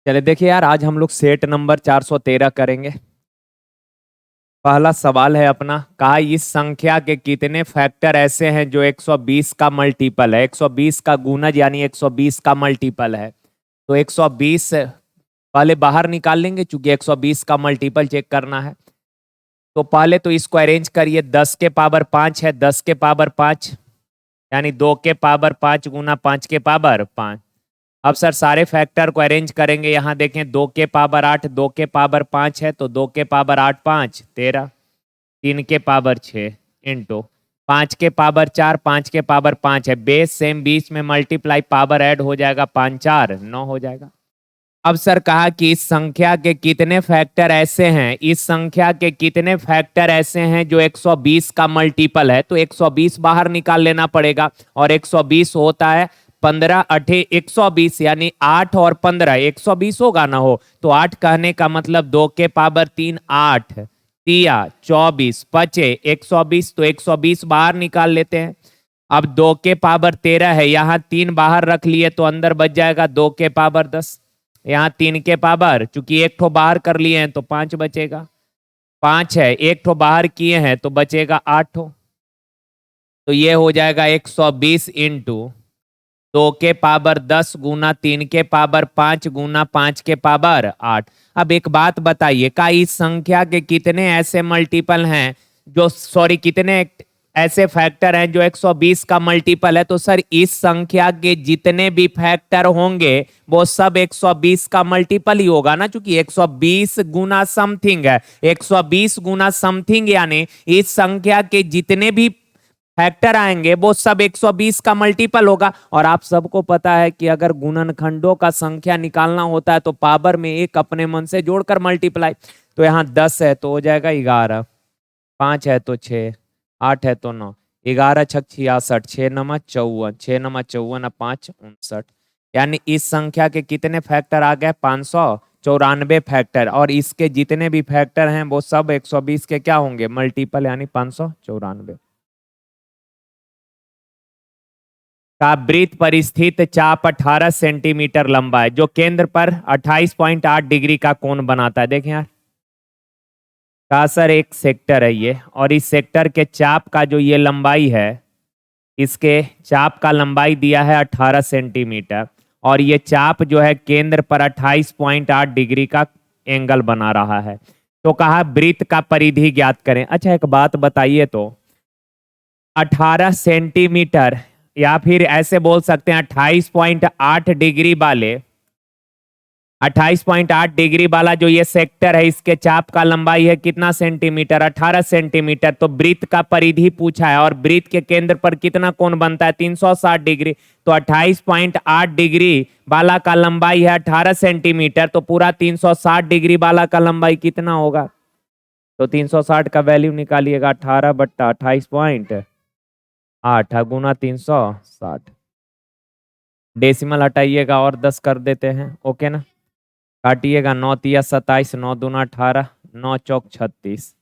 चले देखिए यार, आज हम लोग सेट नंबर 413 करेंगे। पहला सवाल है अपना, कहा इस संख्या के कितने फैक्टर ऐसे हैं जो 120 का मल्टीपल है। 120 का गुणज यानी 120 का मल्टीपल है। तो 120 पहले बाहर निकाल लेंगे, चूंकि 120 का मल्टीपल चेक करना है। तो पहले तो इसको अरेंज करिए। 10 के पावर 5 है, 10 के पावर 5 यानी 2 के पावर 5 गुना 5 के पावर 5। अब सर सारे फैक्टर को अरेंज करेंगे। यहाँ देखें, 2 के पावर 8, 2 के पावर 5 है, तो 2 के पावर 8 5 13, 3 के पावर 6 इंटू 5 के पावर 4, 5 के पावर 5 है, बेस सेम, बीच में मल्टीप्लाई, पावर ऐड हो जाएगा, 5 4 9 हो जाएगा। अब सर कहा कि इस संख्या के कितने फैक्टर ऐसे हैं, इस संख्या के कितने फैक्टर ऐसे हैं जो 120 का मल्टीपल है। तो 120 बाहर निकाल लेना पड़ेगा, और 120 होता है 15 अठे 120 यानी 8 और 15, 120 होगा ना हो तो 8 कहने का मतलब 2 के पावर 3 8 तिया 24 पचे 120, तो 120 बाहर निकाल लेते हैं। अब 2 के पावर 13 है, यहाँ 3 बाहर रख लिए तो अंदर बच जाएगा 2 के पावर 10। यहाँ 3 के पावर, चूंकि एक ठो बाहर कर लिए हैं तो 5 बचेगा। 5 है, एक ठो बाहर किए हैं तो बचेगा 8 ठो। तो ये हो जाएगा 120 इंटू 2 के पावर 10 गुना 3 के पावर 5 गुना 5 के पावर 8। अब एक बात बताइए, का इस संख्या के कितने ऐसे मल्टीपल हैं जो कितने ऐसे फैक्टर हैं जो 120 का मल्टीपल है। तो सर इस संख्या के जितने भी फैक्टर होंगे वो सब 120 का मल्टीपल ही होगा ना, क्योंकि 120 गुना समथिंग है। 120 गुना समथिंग यानी इस संख्या के जितने भी फैक्टर आएंगे वो सब 120 का मल्टीपल होगा। और आप सबको पता है कि अगर गुणनखंडों का संख्या निकालना होता है तो पावर में एक अपने मन से जोड़कर मल्टीप्लाई। तो यहाँ 10 है तो हो जाएगा 11, 5 है तो 6, 8 है तो 9, 11 छक 66, 6 नमा 54, 6 नमा 54, 5 59। यानी इस संख्या के कितने फैक्टर आ गए, 594 फैक्टर। और इसके जितने भी फैक्टर हैं वो सब 120 के क्या होंगे, मल्टीपल, यानी 594 का वृत्त पर स्थित चाप 18 सेंटीमीटर लंबा है, जो केंद्र पर 28.8 डिग्री का कोण बनाता है। देखें यार, का सर एक सेक्टर है ये, और इस सेक्टर के चाप का जो ये लंबाई है, इसके चाप का लंबाई दिया है 18 सेंटीमीटर, और ये चाप जो है केंद्र पर 28.8 डिग्री का एंगल बना रहा है। तो कहा वृत्त का परिधि ज्ञात करें। अच्छा एक बात बताइए, तो 18 सेंटीमीटर या फिर ऐसे बोल सकते हैं 28.8 डिग्री वाले, 28.8 डिग्री वाला जो ये सेक्टर है, इसके चाप का लंबाई है कितना सेंटीमीटर, 18 सेंटीमीटर। तो वृत्त का परिधि पूछा है, और वृत्त के केंद्र पर कितना कोण बनता है, 360 डिग्री। तो 28.8 डिग्री वाला का लंबाई है 18 सेंटीमीटर, तो पूरा 360 डिग्री वाला का लंबाई कितना होगा। तो 360 का वैल्यू निकालिएगा, 18/28.8 गुना 360, डेसिमल हटाइएगा और 10 कर देते हैं, ओके ना। काटिएगा, 9 तिया 27, 9 दूना 18, 9 चौक 36,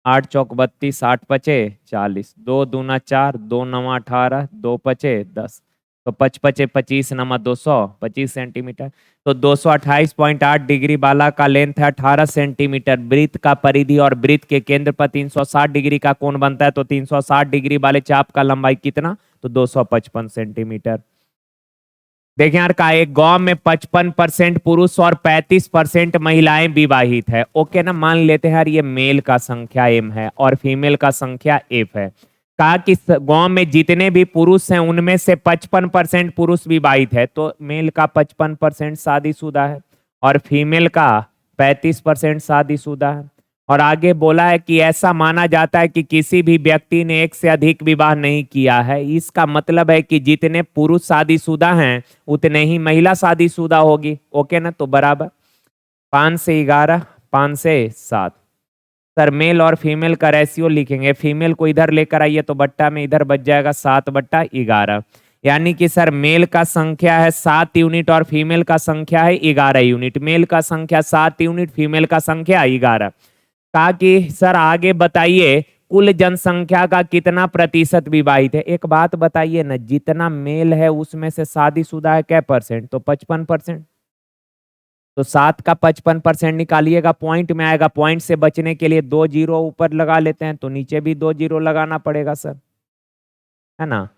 8 चौक 32, 8 पचे 40, 2 दूना 4, 2 नमा 18, 2 पचे 10, तो 5 पचे 25 नमा 225 सेंटीमीटर। तो 228.8 डिग्री वाला का लेंथ है 18 सेंटीमीटर, वृत्त का परिधि, और वृत्त के केंद्र पर 360 डिग्री का कोण बनता है। तो 360 डिग्री वाले चाप का लंबाई कितना, तो 255 सेंटीमीटर। देखें यार, का एक गांव में 55% पुरुष और 35% महिलाएं विवाहित है, ओके ना। मान लेते हैं यार ये मेल का संख्या m है और फीमेल का संख्या f है। कहा कि गांव में जितने भी पुरुष हैं उनमें से 55% पुरुष विवाहित है, तो मेल का 55% शादीशुदा है और फीमेल का 35% शादीशुदा है। और आगे बोला है कि ऐसा माना जाता है कि किसी भी व्यक्ति ने एक से अधिक विवाह नहीं किया है। इसका मतलब है कि जितने पुरुष शादीशुदा हैं उतने ही महिला शादीशुदा होगी, ओके ना। तो बराबर 5 से 11, 5 से 7। सर मेल और फीमेल का रेशियो लिखेंगे, फीमेल को इधर लेकर आइए तो बट्टा में इधर बच जाएगा 7/11, यानी कि सर मेल का संख्या है 7 यूनिट और फीमेल का संख्या है 11 यूनिट। मेल का संख्या 7 यूनिट, फीमेल का संख्या 11। कहा कि सर आगे बताइए कुल जनसंख्या का कितना प्रतिशत विवाहित है। एक बात बताइए ना, जितना मेल है उसमें से शादीशुदा है क्या परसेंट, तो 55%। तो 7 का 55% निकालिएगा, पॉइंट में आएगा। पॉइंट से बचने के लिए 2 जीरो ऊपर लगा लेते हैं, तो नीचे भी 2 जीरो लगाना पड़ेगा सर, है ना।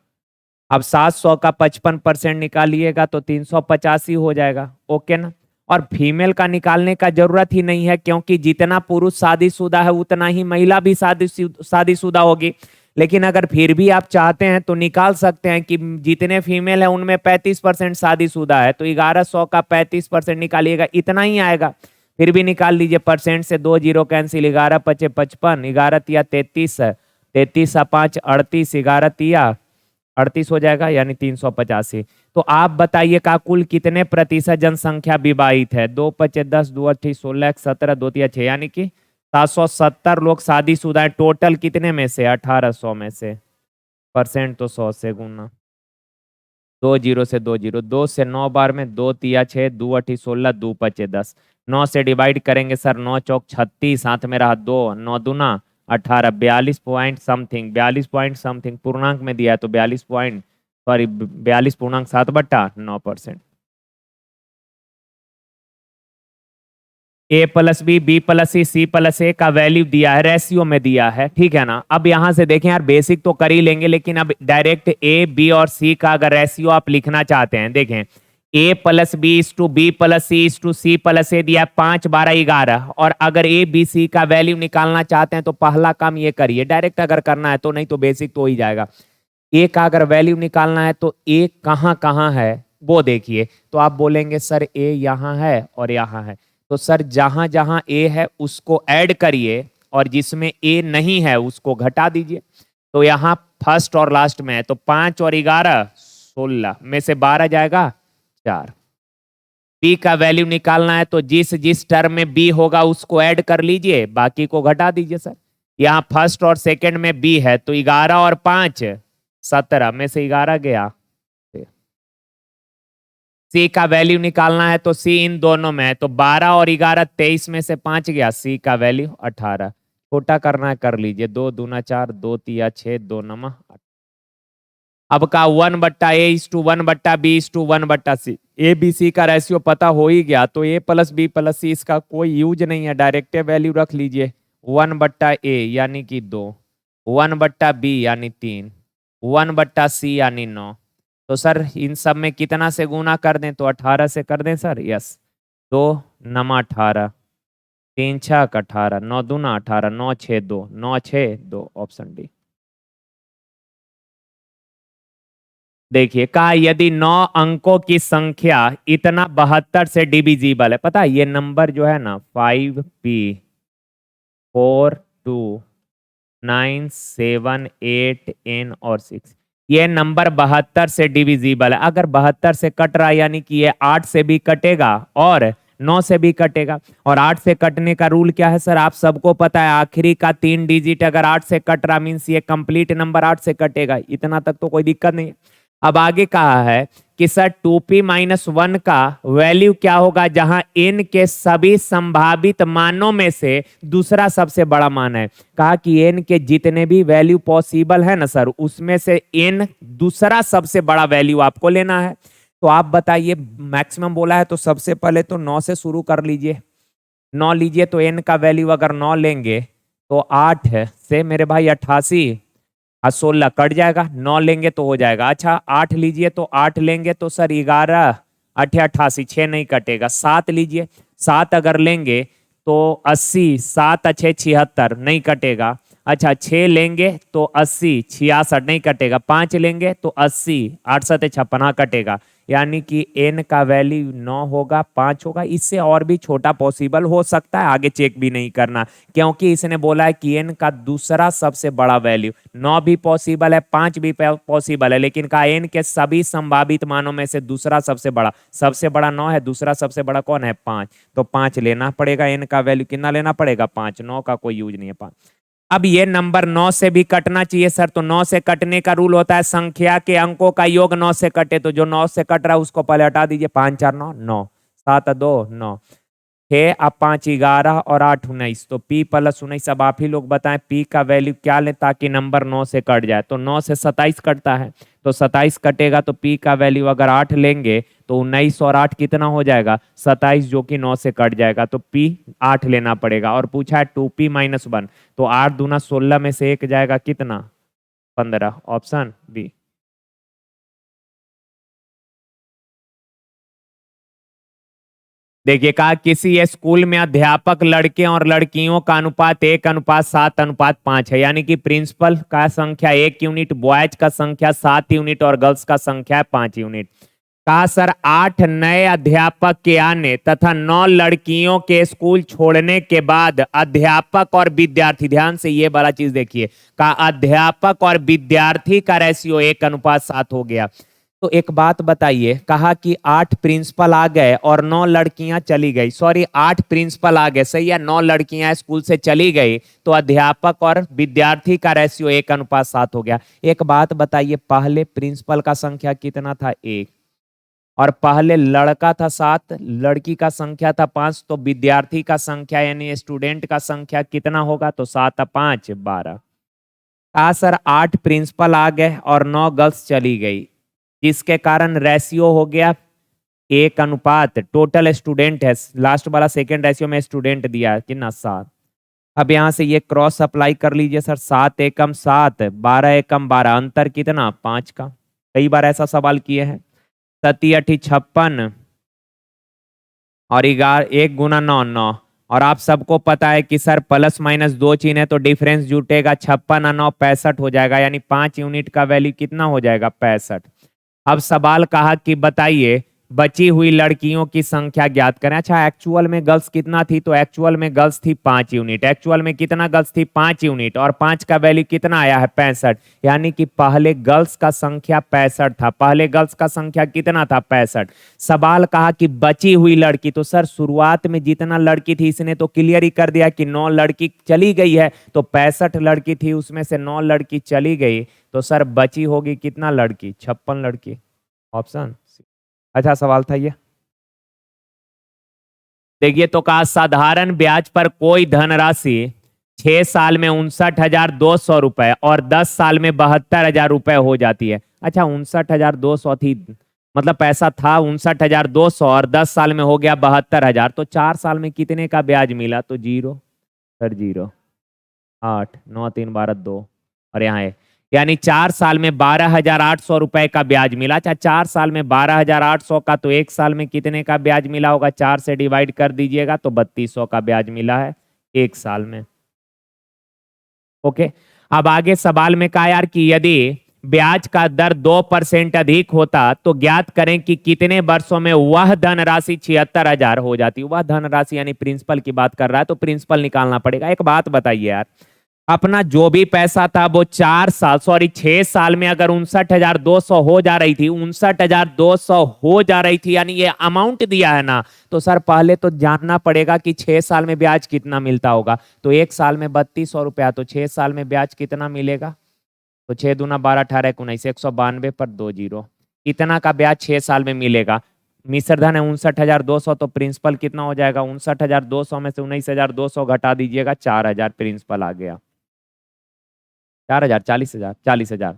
अब 700 का 55% निकालिएगा तो 385 हो जाएगा, ओके ना। और फीमेल का निकालने का जरूरत ही नहीं है, क्योंकि जितना पुरुष शादीशुदा है उतना ही महिला भी शादीशुदा होगी। लेकिन अगर फिर भी आप चाहते हैं तो निकाल सकते हैं कि जितने फीमेल है उनमें 35% शादीशुदा है, तो 1100 का 35% निकालिएगा, इतना ही आएगा। फिर भी निकाल लीजिए, परसेंट से 2 जीरो कैंसिल, 11 पचे 55, 11 तिया 33 है, 33 5 38, 11 तिया 38 हो जाएगा, यानी 385। तो आप बताइए का कुल कितने प्रतिशत जनसंख्या विवाहित है? 2 पचे 10, 2 अठी 16, 17, 2 तिया 6, यानी कि 770 लोग शादीशुदा है। टोटल कितने में से? 1800 में से। परसेंट तो 100 से गुना, 2 जीरो से 2 जीरो, 2 से 9 बार में, 2 तिया 6, 2 अठी 16, 2 पचे 10, 9 से डिवाइड करेंगे सर, 9 चौक 36, हाथ में रहा 2, 9 दूना 18, 42 पॉइंट समथिंग, 42 पॉइंट समथिंग पूर्णांक में दिया है, तो 42 पॉइंट, सॉरी 42 पूर्णांक 7/9%। A plus B plus C plus A का वैल्यू दिया है, रेशियो में दिया है, ठीक है ना। अब यहां से देखें यार, बेसिक तो कर ही लेंगे, लेकिन अब डायरेक्ट ए बी और सी का अगर रेशियो आप लिखना चाहते हैं, देखें A plus B is to B plus C plus A दिया 5 12 11, और अगर ए बी सी का वैल्यू निकालना चाहते हैं तो पहला काम ये करिए, डायरेक्ट अगर करना है तो, नहीं तो बेसिक तो हो ही जाएगा। ए का अगर वैल्यू निकालना है तो ए कहाँ कहाँ है वो देखिए, तो आप बोलेंगे सर ए यहाँ है और यहाँ है, तो सर जहां जहां ए है उसको ऐड करिए, और जिसमें ए नहीं है उसको घटा दीजिए। तो यहाँ फर्स्ट और लास्ट में है, तो 5 और 11 16 में से 12 जाएगा 4। बी का वैल्यू निकालना है तो जिस जिस टर्म में बी होगा उसको ऐड कर लीजिए, बाकी को घटा दीजिए सर। यहाँ फर्स्ट और सेकंड में बी है, तो 11 और 5 17 में से 11 गया। सी का वैल्यू निकालना है तो सी इन दोनों में है, तो 12 और 11 23 में से 5 गया, सी का वैल्यू 18। छोटा करना है कर लीजिए, 2 दूना 4, 2 तिया 6, 2 नमा 8। अब का 1/A/1/B/1/C, ए बी सी का रेशियो पता हो ही गया, तो ए प्लस बी प्लस सी इसका कोई यूज नहीं है, डायरेक्ट वैल्यू रख लीजिए। 1/A यानी कि 2, 1/B यानी 3, 1/C यानी 9। तो सर इन सब में कितना से गुना कर दें? तो 18 से कर दें सर, यस। 2 नमा 18, 3 छक 18, 9 दूना 18, 9 6 2, 9 6 2, ऑप्शन डी। देखिए कहा यदि 9 अंकों की संख्या इतना 72 से डिविजिबल है, पता है ये नंबर जो है ना 5P42978N और 6, ये नंबर 72 से डिविजिबल है। अगर 72 से कट रहा है यानी कि ये 8 से भी कटेगा और 9 से भी कटेगा। और 8 से कटने का रूल क्या है सर? आप सबको पता है, आखिरी का 3 डिजिट अगर 8 से कट रहा मीन्स ये कंप्लीट नंबर 8 से कटेगा, इतना तक तो कोई दिक्कत नहीं है। अब आगे कहा है कि सर 2P-1 का वैल्यू क्या होगा जहां n के सभी संभावित मानों में से दूसरा सबसे बड़ा मान है। कहा कि n के जितने भी वैल्यू पॉसिबल है ना सर, उसमें से n दूसरा सबसे बड़ा वैल्यू आपको लेना है। तो आप बताइए, मैक्सिमम बोला है तो सबसे पहले तो 9 से शुरू कर लीजिए। 9 लीजिए तो n का वैल्यू अगर 9 लेंगे तो 8 से मेरे भाई 88 और 16 कट जाएगा, 9 लेंगे तो हो जाएगा। अच्छा 8 लीजिए तो 8 लेंगे तो सर 11 8 88, 6 नहीं कटेगा। 7 लीजिए, 7 अगर लेंगे तो 80, 7 अच्छे 76 नहीं कटेगा। अच्छा 6 लेंगे तो 80 66 नहीं कटेगा। 5 लेंगे तो 80 8 7 56 कटेगा, यानी कि n का वैल्यू 9 होगा, 5 होगा। इससे और भी छोटा पॉसिबल हो सकता है, आगे चेक भी नहीं करना, क्योंकि इसने बोला है कि n का दूसरा सबसे बड़ा वैल्यू 9 भी पॉसिबल है, 5 भी पॉसिबल है, लेकिन का n के सभी संभावित मानों में से दूसरा सबसे बड़ा 9 है, दूसरा सबसे बड़ा कौन है? 5। तो 5 लेना पड़ेगा, n का वैल्यू कितना लेना पड़ेगा? 5। 9 का कोई यूज नहीं है 5। अब ये नंबर 9 से भी कटना चाहिए सर, तो 9 से कटने का रूल होता है संख्या के अंकों का योग 9 से कटे, तो जो 9 से कट रहा है उसको पहले हटा दीजिए। 5 4 9 9, 7 2 9, 6 अब 5 11 और 8 19, तो p प्लस 19। अब आप ही लोग बताएं p का वैल्यू क्या लें ताकि नंबर 9 से कट जाए। तो 9 से 27 कटता है, तो 27 कटेगा तो p का वैल्यू अगर 8 लेंगे तो 19 और 8 कितना हो जाएगा 27, जो कि 9 से कट जाएगा, तो p 8 लेना पड़ेगा। और पूछा है 2p माइनस 1, तो 8 दूना 16 में से 1 जाएगा कितना 15, ऑप्शन बी। देखिए कहा किसी स्कूल में अध्यापक लड़के और लड़कियों का अनुपात 1:7:5 है, यानी कि प्रिंसिपल का संख्या 1 यूनिट, बॉयज का संख्या 7 यूनिट और गर्ल्स का संख्या 5 यूनिट। कहा सर 8 नए अध्यापक के आने तथा 9 लड़कियों के स्कूल छोड़ने के बाद अध्यापक और विद्यार्थी, ध्यान से ये वाला चीज देखिए, कहा अध्यापक और विद्यार्थी का रेशियो 1:7 हो गया। तो एक बात बताइए, कहा कि 8 प्रिंसिपल आ गए और 9 लड़कियां चली गई, सॉरी 8 प्रिंसिपल आ गए सही है, 9 लड़कियां स्कूल से चली गई, तो अध्यापक और विद्यार्थी का रेशियो 1:7 हो गया। एक बात बताइए, पहले प्रिंसिपल का संख्या कितना था 1, और पहले लड़का था 7, लड़की का संख्या था 5, तो विद्यार्थी का संख्या यानी स्टूडेंट का संख्या कितना होगा, तो 7 5 12। कहा सर 8 प्रिंसिपल आ गए और 9 गर्ल्स चली गई, जिसके कारण रेशियो हो गया 1:, टोटल स्टूडेंट है, लास्ट वाला सेकेंड रेशियो में स्टूडेंट दिया है कितना 7। अब यहां से ये क्रॉस अप्लाई कर लीजिए सर, 7 एकम 7, 12 एकम 12, अंतर कितना 5 का। कई बार ऐसा सवाल किए हैं। 7 8 56 और 11 1 गुना 9 9, और आप सबको पता है कि सर प्लस माइनस दो चिन्ह है तो डिफरेंस जुटेगा, 56 और 9 65 हो जाएगा, यानी 5 यूनिट का वैल्यू कितना हो जाएगा 65। अब सवाल कहा कि बताइए बची हुई लड़कियों की संख्या ज्ञात करें। अच्छा एक्चुअल में गर्ल्स कितना थी, तो एक्चुअल में गर्ल्स थी 5 यूनिट, एक्चुअल में कितना गर्ल्स थी 5 यूनिट, और 5 का वैल्यू कितना आया है 65, यानी कि पहले गर्ल्स का संख्या 65 था, पहले गर्ल्स का संख्या कितना था 65। सवाल कहा कि बची हुई लड़की, तो सर शुरुआत में जितना लड़की थी इसने तो क्लियर ही कर दिया कि 9 लड़की चली गई है, तो 65 लड़की थी उसमें से 9 लड़की चली गई, तो सर बची होगी कितना लड़की 56 लड़की, ऑप्शन सी। अच्छा सवाल था ये। देखिए तो कहा साधारण ब्याज पर कोई धनराशि 6 साल में 59,200 रुपए और 10 साल में 72,000 रुपए हो जाती है। अच्छा 59,200 थी, मतलब पैसा था 59,200 और 10 साल में हो गया 72,000, तो 4 साल में कितने का ब्याज मिला, तो जीरो, सर जीरो। 8 9 3 12 2, और यहाँ है, यानी 4 साल में 12,800 रुपए का ब्याज मिला। अच्छा 4 साल में 12,800 का, तो 1 साल में कितने का ब्याज मिला होगा, 4 से डिवाइड कर दीजिएगा तो 3200 का ब्याज मिला है 1 साल में। ओके। अब आगे सवाल में कहा यार कि यदि ब्याज का दर 2% अधिक होता तो ज्ञात करें कि कितने वर्षों में वह धनराशि 76,000 हो जाती। वह धनराशि यानी प्रिंसिपल की बात कर रहा है, तो प्रिंसिपल निकालना पड़ेगा। एक बात बताइए यार, अपना जो भी पैसा था वो 4 साल, सॉरी 6 साल में अगर 59,200 हो जा रही थी, 59,200 हो जा रही थी, यानी ये अमाउंट दिया है ना, तो सर पहले तो जानना पड़ेगा कि 6 साल में ब्याज कितना मिलता होगा। तो 1 साल में 3200 रुपया, तो 6 साल में ब्याज कितना मिलेगा, तो 6 दूना 12 18 19 192 पर 2 जीरो, इतना का ब्याज 6 साल में मिलेगा। मिश्रधन है 59,200, तो प्रिंसिपल कितना हो जाएगा, 59,200 में से 19,200 घटा दीजिएगा, 4,000 प्रिंसिपल आ गया। 4,000 40,000 40,000।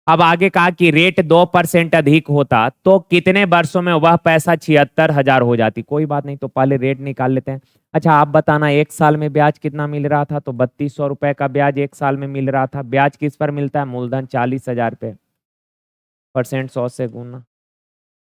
अब आगे कहा कि रेट 2% अधिक होता तो कितने वर्षों में वह पैसा 76,000 हो जाती। कोई बात नहीं, तो पहले रेट निकाल लेते हैं। अच्छा आप बताना 1 साल में ब्याज कितना मिल रहा था, तो 3200 रुपए का ब्याज 1 साल में मिल रहा था। ब्याज किस पर मिलता है, मूलधन 40,000 पे, परसेंट 100 से गुना,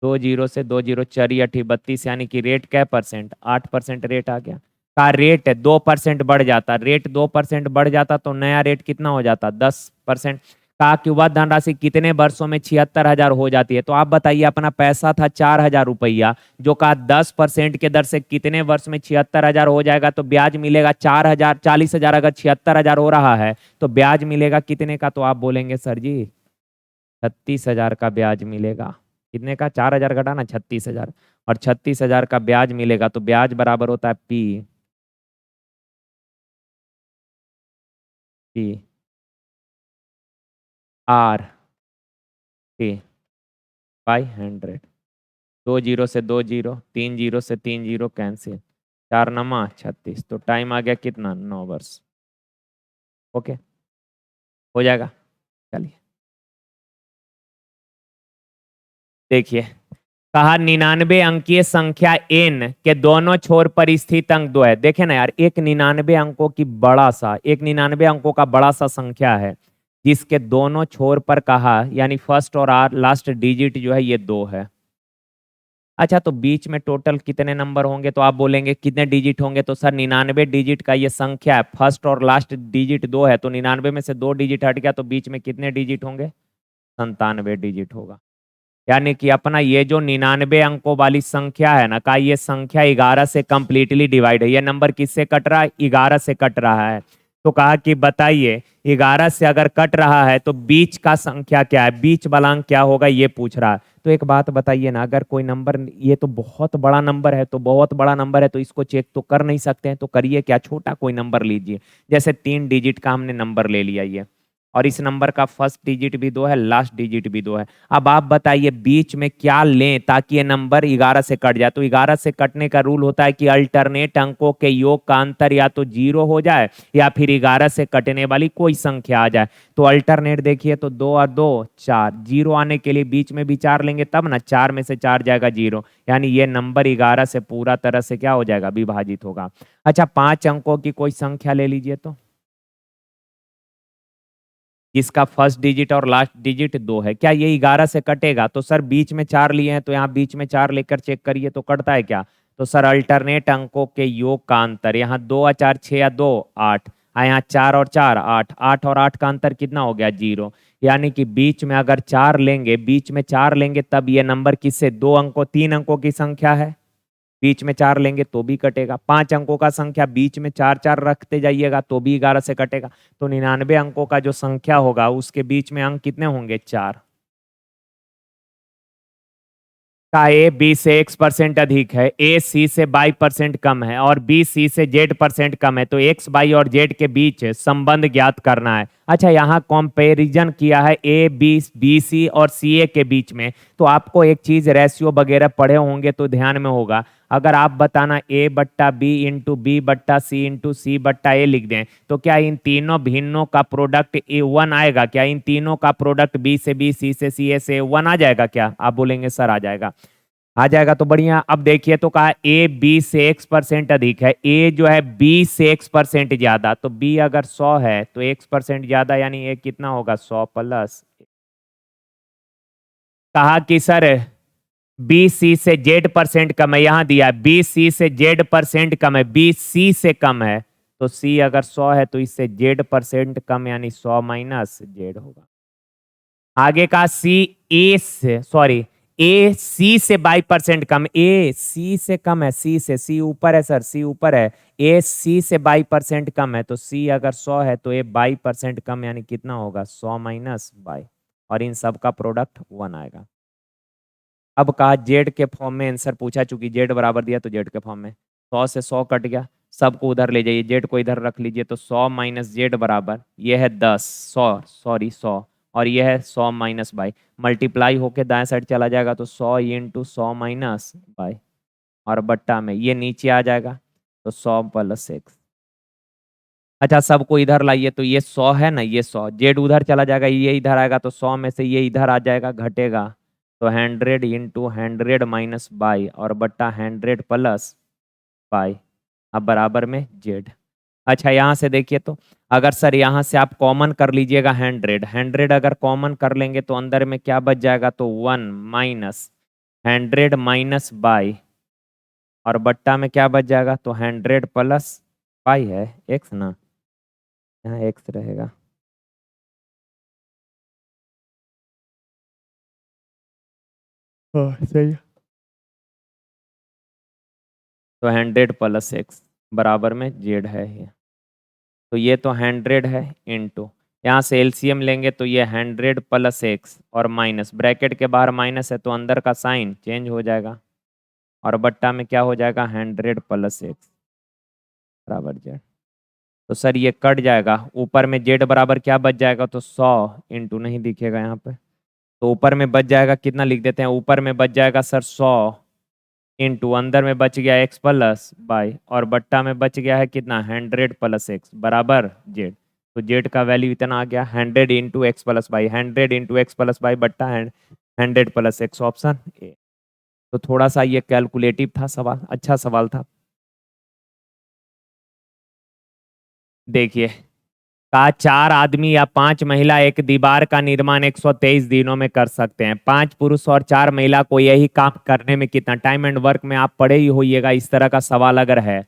2 जीरो से 2 जीरो 4 8 32, यानी कि रेट क्या परसेंट 8% रेट आ गया। का रेट 2% बढ़ जाता, रेट 2% बढ़ जाता तो नया रेट कितना हो जाता 10%। कहा कि वह धनराशि कितने वर्षों में 76,000 हो जाती है। तो आप बताइए अपना पैसा था 4,000 रुपया, जो कहा 10% के दर से कितने वर्ष में 76,000 हो जाएगा, तो ब्याज मिलेगा 4,000 40,000, अगर 76,000 हो रहा है तो ब्याज मिलेगा कितने का, तो आप बोलेंगे सर जी 36,000 का ब्याज मिलेगा। कितने का, 4,000 घटाना 36,000, और 36,000 का ब्याज मिलेगा, तो ब्याज बराबर होता है पी आर टी 500। 2 जीरो से 2 जीरो, 3 जीरो से 3 जीरो कैंसिल, 4 नमा 36, तो टाइम आ गया कितना 9 वर्ष। ओके, हो जाएगा। चलिए देखिए, कहा 99 अंकीय संख्या n के दोनों छोर पर स्थित अंक 2 है। देखे ना यार, एक 99 अंकों की बड़ा सा, एक 99 अंकों का बड़ा सा संख्या है जिसके दोनों छोर पर कहा, यानी फर्स्ट और लास्ट डिजिट जो है ये 2 है। अच्छा, तो बीच में टोटल कितने नंबर होंगे, तो आप बोलेंगे कितने डिजिट होंगे, तो सर 99 डिजिट का ये संख्या है, फर्स्ट और लास्ट डिजिट 2 है, तो 99 में से 2 डिजिट हट गया, तो बीच में कितने डिजिट होंगे, 97 डिजिट होगा। यानी कि अपना ये जो 99 अंकों वाली संख्या है ना, का ये संख्या 11 से कंप्लीटली डिवाइड है। ये नंबर किससे कट रहा है, 11 से कट रहा है। तो कहा कि बताइए 11 से अगर कट रहा है तो बीच का संख्या क्या है, बीच वाला अंक क्या होगा, ये पूछ रहा है। तो एक बात बताइए ना, अगर कोई नंबर, ये तो बहुत बड़ा नंबर है, तो बहुत बड़ा नंबर है तो इसको चेक तो कर नहीं सकते हैं, तो करिए क्या, छोटा कोई नंबर लीजिए। जैसे 3 डिजिट का हमने नंबर ले लिया ये, और इस नंबर का फर्स्ट डिजिट भी 2 है, लास्ट डिजिट भी 2 है। अब आप बताइए बीच में क्या लें ताकि ये नंबर 11 से कट जाए। तो 11 से कटने का रूल होता है कि अल्टरनेट अंकों के योग का अंतर या तो 0 हो जाए या फिर 11 से कटने वाली कोई संख्या आ जाए। तो अल्टरनेट देखिए, तो 2 और 2 4, 0 आने के लिए बीच में भी 4 लेंगे तब ना, 4 में से 4 जाएगा 0, यानी ये नंबर 11 से पूरा तरह से क्या हो जाएगा, विभाजित होगा। अच्छा, 5 अंकों की कोई संख्या ले लीजिए, तो इसका फर्स्ट डिजिट और लास्ट डिजिट 2 है, क्या ये 11 से कटेगा, तो सर बीच में 4 लिए हैं तो यहाँ बीच में 4 लेकर चेक करिए तो कटता है क्या। तो सर अल्टरनेट अंकों के योग का अंतर, यहाँ 2 और 4 6 या 2 8, यहाँ 4 और 4 8, 8 और 8 का अंतर कितना हो गया, 0। यानी कि बीच में अगर 4 लेंगे, बीच में 4 लेंगे तब ये नंबर किससे, 2 अंकों 3 अंकों की संख्या है, बीच में 4 लेंगे तो भी कटेगा। 5 अंकों का संख्या, बीच में 4 4 रखते जाइएगा तो भी 11 से कटेगा। तो 99 अंकों का जो संख्या होगा उसके बीच में अंक कितने होंगे, 4। का ए बी से x% अधिक है, ए सी से y% कम है और बी सी से z% कम है, तो x y और z के बीच संबंध ज्ञात करना है। अच्छा, यहाँ कंपैरिजन किया है ए बी सी और सी ए के बीच में, तो आपको एक चीज रेशियो वगैरह पढ़े होंगे तो ध्यान में होगा। अगर आप बताना a बट्टा बी इंटू बी बट्टा सी इंटू सी बट्टा ए लिख दें, तो क्या इन तीनों भिन्नों का प्रोडक्ट ए 1 आएगा, क्या इन तीनों का प्रोडक्ट बी से बी, सी से सी, ए से 1 आ जाएगा क्या, आप बोलेंगे सर आ जाएगा। आ जाएगा तो बढ़िया। अब देखिए, तो कहा ए बी से x% अधिक है, ए जो है बी से x% ज्यादा, तो बी अगर 100 है तो x% ज्यादा, यानी ए कितना होगा, 100 प्लस। कहा कि सर बी सी से z% कम है, यहां दिया बी सी से z% कम है, बी सी से कम है, तो सी अगर 100 है तो इससे z% कम, यानी 100 माइनस जेड होगा। आगे का सी ए से, सॉरी, ए सी से 22% कम, ए सी से कम है, सी से, सी ऊपर है सर, सी ऊपर है, ए सी से 22% कम है, तो सी अगर 100 है तो ए 22% कम, यानी कितना होगा, 100 माइनस 22, और इन सब का प्रोडक्ट 1 आएगा। अब कहा जेड के फॉर्म में आंसर पूछा, चूंकि जेड बराबर दिया तो जेड के फॉर्म में 100 से 100 कट गया, सबको उधर ले जाइए, जेड को इधर रख लीजिए, तो 100 माइनस जेड बराबर ये है 10, 100 सॉरी 100, और ये है 100 माइनस बाई, मल्टीप्लाई होके दाएं साइड चला जाएगा, तो 100 इंटू 100 माइनस बाई, और बट्टा में ये नीचे आ जाएगा, तो 100 प्लस 6। अच्छा, सबको इधर लाइए, तो ये 100 है ना, ये 100, जेड उधर चला जाएगा, ये इधर आएगा, तो 100 में से ये इधर आ जाएगा, घटेगा, तो 100 इंटू 100 माइनस बाई, और बट्टा 100 प्लस बाई, अब बराबर में जेड। अच्छा, यहाँ से देखिए, तो अगर सर यहाँ से आप कॉमन कर लीजिएगा 100, 100 अगर कॉमन कर लेंगे तो अंदर में क्या बच जाएगा, तो 1 माइनस 100 माइनस बाई, और बट्टा में क्या बच जाएगा, तो 100 प्लस बाई है एक्स ना, यहाँ एक्स रहेगा। हाँ सही है। तो 100 प्लस एक्स बराबर में जेड है ये, तो ये तो 100 है इंटू, यहाँ से एलसीएम लेंगे तो ये 100 प्लस एक्स और माइनस, ब्रैकेट के बाहर माइनस है तो अंदर का साइन चेंज हो जाएगा, और बट्टा में क्या हो जाएगा, 100 प्लस एक्स बराबर जेड। तो सर ये कट जाएगा, ऊपर में जेड बराबर क्या बच जाएगा, तो 100 इंटू, नहीं दिखेगा यहाँ पे, तो ऊपर में बच जाएगा कितना, लिख देते हैं, ऊपर में बच जाएगा सर 100 इंटू अंदर में बच गया x प्लस बाई और बट्टा में बच गया है कितना 100 प्लस x बराबर z। तो z का वैल्यू इतना आ गया 100 into x plus by 100 into x plus by बट्टा 100 प्लस x ऑप्शन ए। तो थोड़ा सा ये कैलकुलेटिव था सवाल, अच्छा सवाल था। देखिए कहा 4 आदमी या 5 महिला एक दीवार का निर्माण 123 दिनों में कर सकते हैं। 5 पुरुष और 4 महिला को यही काम करने में कितना टाइम एंड वर्क में आप पढ़े ही होइएगा। इस तरह का सवाल अगर है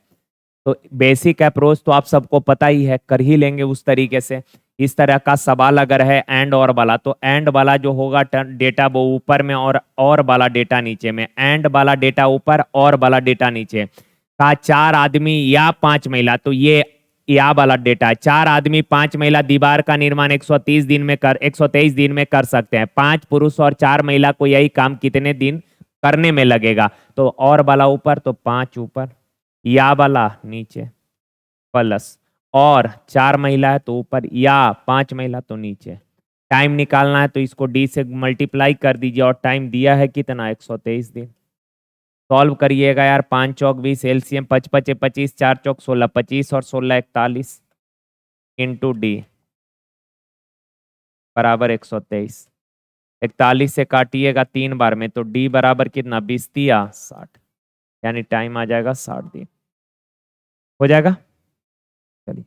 तो बेसिक अप्रोच तो आप सबको पता ही है, कर ही लेंगे उस तरीके से। इस तरह का सवाल अगर है एंड और वाला तो एंड वाला जो होगा डेटा वो ऊपर में और वाला डेटा नीचे में, एंड वाला डेटा ऊपर और वाला डेटा नीचे। कहा 4 आदमी या 5 महिला, तो ये या वाला डेटा है। 4 आदमी 5 महिला दीवार का निर्माण 123 दिन में कर सकते हैं। 5 पुरुष और 4 महिला को यही काम कितने दिन करने में लगेगा। तो और वाला ऊपर तो 5 ऊपर, या वाला नीचे प्लस और 4 महिला है तो ऊपर या 5 महिला तो नीचे। टाइम निकालना है तो इसको डी से मल्टीप्लाई कर दीजिए और टाइम दिया है कितना 123 दिन। सॉल्व करिएगा यार। 5 चौक 20, एलसीएम 5 पचे 25, 4 चौक 16, 25 और 16 41 इंटू डी बराबर 123। 41 से काटिएगा 3 बार में तो डी बराबर कितना 20 दिया 60, यानी टाइम आ जाएगा 60 दिन। हो जाएगा। चलिए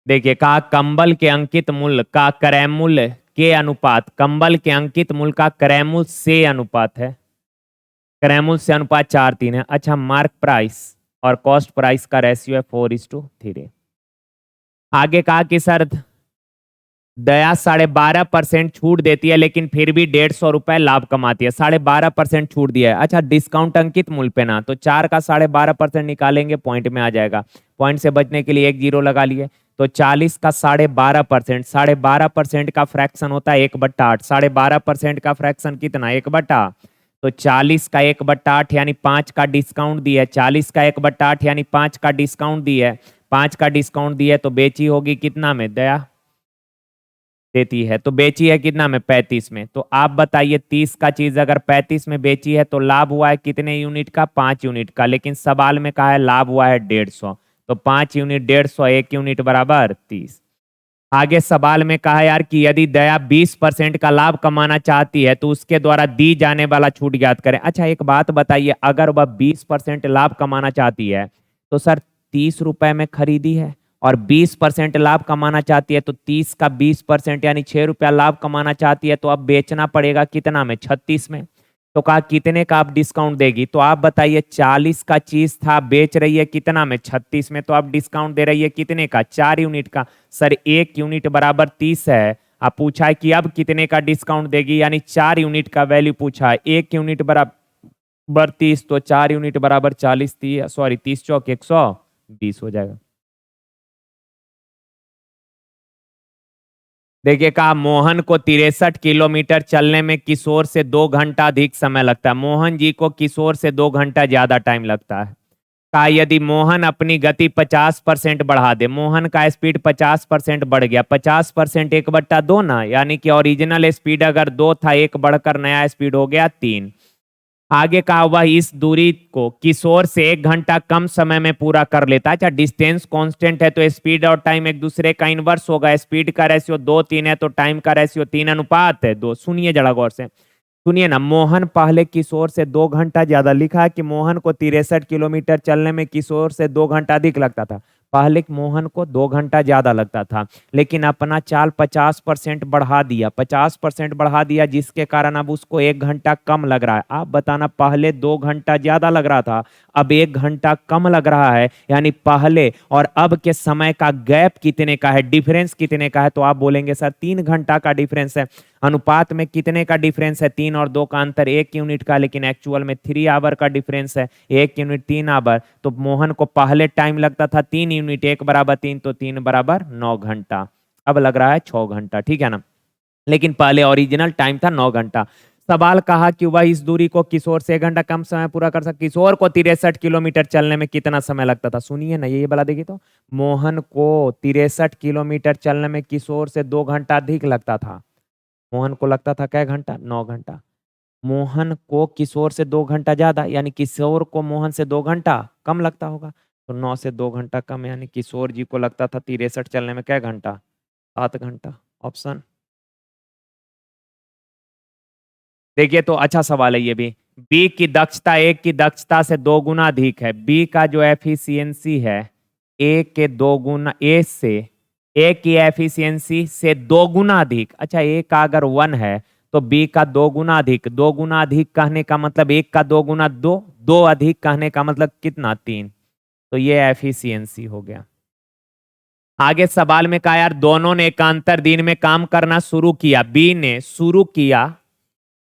देखिए कहा कंबल के अंकित मूल्य का क्रय मूल्य के अनुपात, कंबल के अंकित मूल्य का क्रय मूल्य से अनुपात है। क्रय मूल्य से अनुपात 4:3 है। अच्छा मार्क प्राइस और कॉस्ट प्राइस का रेशियो है 4:3। आगे कहा कि सर दया 12.5% छूट देती है लेकिन फिर भी 150 लाभ कमाती है। 12.5% छूट दिया है। अच्छा डिस्काउंट अंकित मूल्य पे ना, तो 4 का 12.5% निकालेंगे पॉइंट में आ जाएगा। पॉइंट से बचने के लिए 1 जीरो लगा लिए तो 40 का 12.5%, 12.5% का फ्रैक्शन होता है 1/8। 12.5% का फ्रैक्शन कितना 1/8, तो 40 का 1/8 यानी 5 का डिस्काउंट दिया है। 40 का 1/8 यानी 5 का डिस्काउंट दिया है। 5 का डिस्काउंट दिया है तो बेची होगी कितना में दया देती है, तो बेची है कितना में 35 में। तो आप बताइए 30 का चीज अगर 35 में बेची है तो लाभ हुआ है कितने यूनिट का 5 यूनिट का, लेकिन सवाल में कहा है लाभ हुआ है 150। तो 5 यूनिट 150, 1 यूनिट बराबर 30। आगे सवाल में कहा यार कि यदि दया 20% का लाभ कमाना चाहती है तो उसके द्वारा दी जाने वाला छूट ज्ञात करें। अच्छा एक बात बताइए, अगर वह 20% लाभ कमाना चाहती है तो सर 30 रुपए में खरीदी है और 20% लाभ कमाना चाहती है तो 30 का 20% यानी 6 रुपया लाभ कमाना चाहती है तो अब बेचना पड़ेगा कितना में 36 में। तो कहा कितने का आप डिस्काउंट देगी, तो आप बताइए 40 का चीज था बेच रही है कितना में 36 में, तो आप डिस्काउंट दे रही है कितने का 4 यूनिट का। सर 1 यूनिट बराबर 30 है। आप पूछा है कि अब कितने का डिस्काउंट देगी, यानी 4 यूनिट का वैल्यू पूछा है। 1 यूनिट बराबर 30 तो 4 यूनिट बराबर 40, 30 चौक 120 हो जाएगा। देखिए कहा मोहन को 63 किलोमीटर चलने में किशोर से 2 घंटा अधिक समय लगता है। मोहन जी को किशोर से 2 घंटा ज्यादा टाइम लगता है। कहा यदि मोहन अपनी गति 50% बढ़ा दे, मोहन का स्पीड 50% बढ़ गया, 50% 1/2 ना, यानी कि ओरिजिनल स्पीड अगर 2 था 1 बढ़कर नया स्पीड हो गया 3। आगे कहा वह इस दूरी को किशोर से 1 घंटा कम समय में पूरा कर लेता है। अच्छा डिस्टेंस कांस्टेंट है तो स्पीड और टाइम एक दूसरे का इनवर्स होगा। स्पीड का रेशियो 2:3 है तो टाइम का रेशियो 3:2 सुनिए जरा गौर से, सुनिए ना। मोहन पहले किशोर से 2 घंटा ज्यादा, लिखा है कि मोहन को 63 किलोमीटर चलने में किशोर से 2 घंटा अधिक लगता था। पहले मोहन को 2 घंटा ज्यादा लगता था लेकिन अपना चाल 50% बढ़ा दिया, 50% बढ़ा दिया जिसके कारण अब उसको 1 घंटा कम लग रहा है। आप बताना पहले 2 घंटा ज्यादा लग रहा था अब 1 घंटा कम लग रहा है, यानी पहले और अब के समय का गैप कितने का है, डिफरेंस कितने का है, तो आप बोलेंगे सर 3 घंटा का डिफरेंस है। अनुपात में कितने का डिफरेंस है 3 और 2 का अंतर 1 यूनिट का, लेकिन एक्चुअल में 3 आवर का डिफरेंस है। 1 यूनिट 3 आवर, तो मोहन को पहले टाइम लगता था 3 यूनिट, 1 बराबर 3 तो 3 बराबर 9 घंटा, अब लग रहा है 6 घंटा, ठीक है ना। लेकिन पहले ओरिजिनल टाइम था 9 घंटा। सवाल कहा कि वह इस दूरी को किशोर से 1 घंटा कम समय पूरा कर सकता। किशोर को 63 किलोमीटर चलने में कितना समय लगता था, सुनिए ना ये वाला देखिए तो। मोहन को 63 किलोमीटर चलने में किशोर से 2 घंटा अधिक लगता था। मोहन को लगता था कै घंटा 9 घंटा। मोहन को किशोर से 2 घंटा ज्यादा, यानी किशोर को मोहन से 2 घंटा कम लगता होगा। तो 9 से 2 घंटा कम, यानी किशोर जी को लगता था 63 चलने में क्या घंटा, 7 घंटा। ऑप्शन। देखिए तो अच्छा सवाल है ये भी। बी की दक्षता ए की दक्षता से 2 गुना अधिक है। बी का जो एफिशिएंसी है ए के 2 गुना, ए की एफिशिएंसी से 2 गुना अधिक। अच्छा, ए का अगर 1 है तो बी का 2 गुना अधिक। 2 गुना अधिक कहने का मतलब एक का 2 गुना दो, दो अधिक कहने का मतलब कितना, 3। तो ये एफिशिएंसी हो गया। आगे सवाल में कहा यार दोनों ने एकांतर दिन में काम करना शुरू किया। बी ने शुरू किया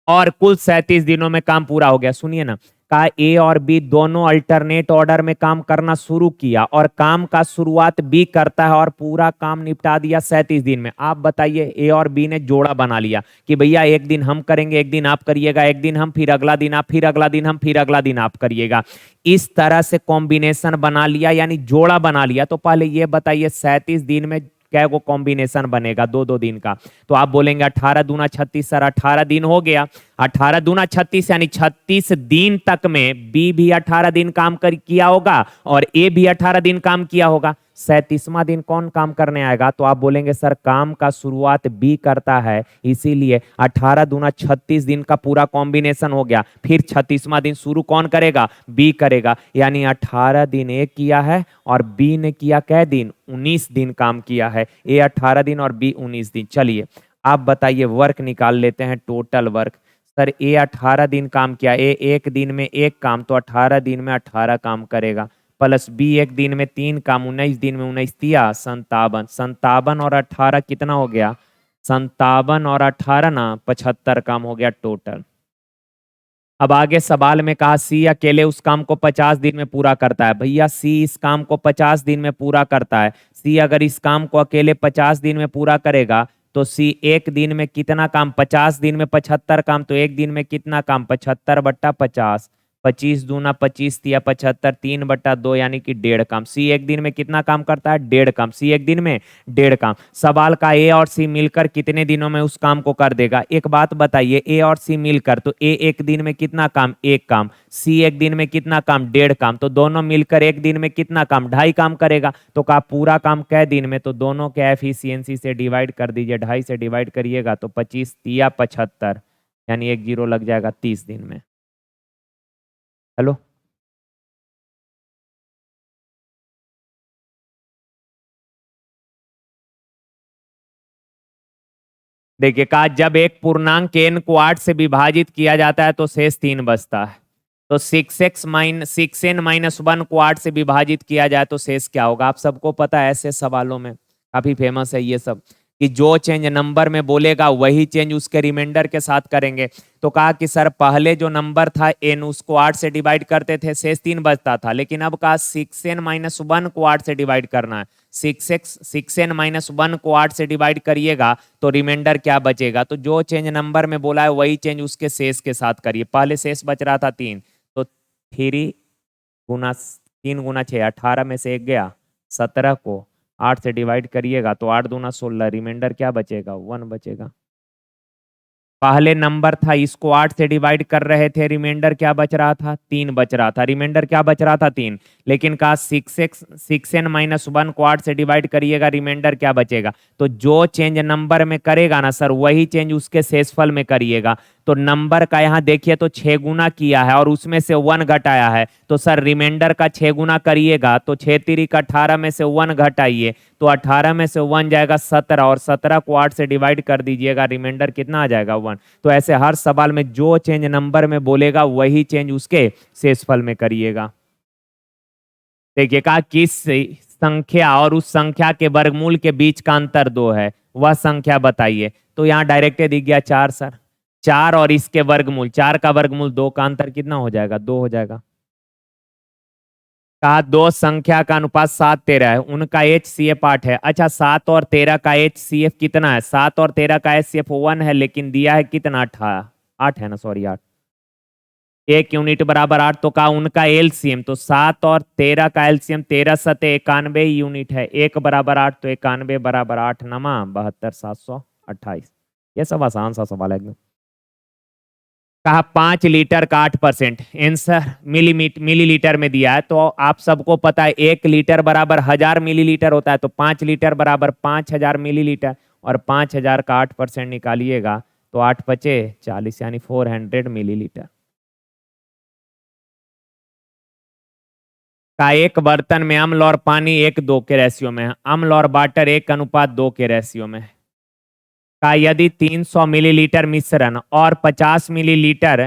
और कुल 37 दिनों में काम पूरा हो गया। सुनिए ना, कहा ए और बी दोनों अल्टरनेट ऑर्डर में काम करना शुरू किया और काम का शुरुआत बी करता है और पूरा काम निपटा दिया 37 दिन में। आप बताइए, ए और बी ने जोड़ा बना लिया कि भैया एक दिन हम करेंगे, एक दिन आप करिएगा, एक दिन हम, फिर अगला दिन आप, फिर अगला दिन हम, फिर अगला दिन आप करिएगा। इस तरह से कॉम्बिनेशन बना लिया, यानी जोड़ा बना लिया। तो पहले ये बताइए 37 दिन में क्या वो कॉम्बिनेशन बनेगा, दो दो दिन का। तो आप बोलेंगे 18 दूना 36 सर, 18 दिन हो गया। 18 दूना 36 यानी 36 दिन तक में बी भी 18 दिन काम कर किया होगा और ए भी 18 दिन काम किया होगा। 37वां दिन कौन काम करने आएगा? तो आप बोलेंगे सर काम का शुरुआत बी करता है, इसीलिए 18 दूना 36 दिन का पूरा कॉम्बिनेशन हो गया। फिर 36वां दिन शुरू कौन करेगा? बी करेगा। यानी 18 दिन ए किया है और बी ने किया कै दिन? 19 दिन काम किया है। ए 18 दिन और बी 19 दिन। चलिए आप बताइए, वर्क निकाल लेते हैं, टोटल वर्क। सर ए 18 दिन काम किया, ए एक दिन में एक काम, तो 18 दिन में 18 काम करेगा। प्लस बी एक दिन में 3 काम, 19 दिन में 19 तिया 57। 57 और 18 कितना हो गया? 57 और 18 ना 75 काम हो गया टोटल। अब आगे सवाल में कहा सी अकेले उस काम को 50 दिन में पूरा करता है। भैया सी इस काम को 50 दिन में पूरा करता है। सी अगर इस काम को अकेले 50 दिन में पूरा करेगा तो सी एक दिन में कितना काम? 50 दिन में 75 काम, तो एक दिन में कितना काम? 75/50। 25 दूना 25 तिया 75, 3/2 यानी कि 1.5 काम। सी एक दिन में कितना काम करता है? 1.5 काम। सी एक दिन में 1.5 काम। सवाल का ए और सी मिलकर कितने दिनों में उस काम को कर देगा? एक बात बताइए, ए और सी मिलकर, तो ए एक दिन में कितना काम? 1 काम। सी एक दिन में कितना काम? 1.5 काम। तो दोनों मिलकर एक दिन में कितना काम? 2.5 काम करेगा। तो का पूरा काम कै दिन में? तो दोनों के एफिशिएंसी से डिवाइड कर दीजिए, 2.5 से डिवाइड करिएगा तो 25 तिया 75, यानी एक जीरो लग जाएगा 30 दिन में। हेलो। देखिए कहा जब एक पूर्णांक n को 8 से विभाजित किया जाता है तो शेष 3 बचता है। तो 6n-1 को 8 से विभाजित किया जाए तो शेष क्या होगा? आप सबको पता है, ऐसे सवालों में काफी फेमस है ये सब, कि जो चेंज नंबर में बोलेगा वही चेंज उसके रिमाइंडर के साथ करेंगे। तो कहा कि सर पहले जो नंबर था n, उसको 8 से डिवाइड करते थे, शेष 3 बचता था। लेकिन अब कहा 6n-1 को 8 से डिवाइड करना है। 6n-1 को 8 से डिवाइड करिएगा तो रिमाइंडर क्या बचेगा? तो जो चेंज नंबर में बोला है वही चेंज उसके शेष के साथ करिए। पहले शेष बच रहा था 3, तो 3 गुना 6, 18 में से एक गया, 17 को 8 से डिवाइड करिएगा तो 8 दूना 16, रिमाइंडर क्या बचेगा? 1 बचेगा। पहले नंबर था, इसको 8 से डिवाइड कर रहे थे, रिमाइंडर क्या बच रहा था? 3 बच रहा था। रिमाइंडर क्या बच रहा था? 3। लेकिन कहा 6n-1 को 8 से डिवाइड करिएगा, रिमाइंडर क्या बचेगा? तो जो चेंज नंबर में करेगा ना सर, वही चेंज उसके शेषफल में करिएगा। तो नंबर का यहाँ देखिए तो 6 गुना किया है और उसमें से 1 घटाया है, तो सर रिमाइंडर का 6 गुना करिएगा तो 6×3 = 18 में से 1 घटाइए तो 18 में से 1 जाएगा 17 और 17 को 8 से डिवाइड कर दीजिएगा, रिमाइंडर कितना आ जाएगा? 1। तो ऐसे हर सवाल में जो चेंज नंबर में बोलेगा वही चेंज उसके शेषफल में करिएगा। देखिए कहा किस संख्या और उस संख्या के वर्गमूल के बीच का अंतर 2 है, वह संख्या बताइए। तो यहाँ डायरेक्ट दिख गया 4 सर। 4 और इसके वर्गमूल, 4 का वर्गमूल 2 का अंतर कितना हो जाएगा? 2 हो जाएगा। कहा दो संख्या का अनुपात 7-13 है, उनका HCF 8 है। अच्छा 7 और 13 का HCF कितना है? 7 और 13 का HCF 1 है, लेकिन दिया है कितना? 8 है ना, सॉरी 8। 1 यूनिट बराबर 8, तो कहा उनका एलसीएम, तो 7 और 13 का एलसीएम 13×7 = 91 यूनिट है। 1 बराबर 8, तो 91 बराबर 8 नमा 72 728। ये सब आसान सा सवाल है एकदम। कहा 5 लीटर का 8%, आंसर मिलीलीटर में दिया है। तो आप सबको पता है 1 लीटर बराबर 1000 मिलीलीटर होता है, तो 5 लीटर बराबर 5000 मिलीलीटर, और 5000 का 8% निकालिएगा तो 8×5 = 40 यानी 400 मिलीलीटर। का एक बर्तन में अम्ल और पानी 1:2 के रेशियो में है, अम्ल और वाटर 1:2 के रेशियो में है। का यदि 300 मिलीलीटर मिश्रण और 50 मिलीलीटर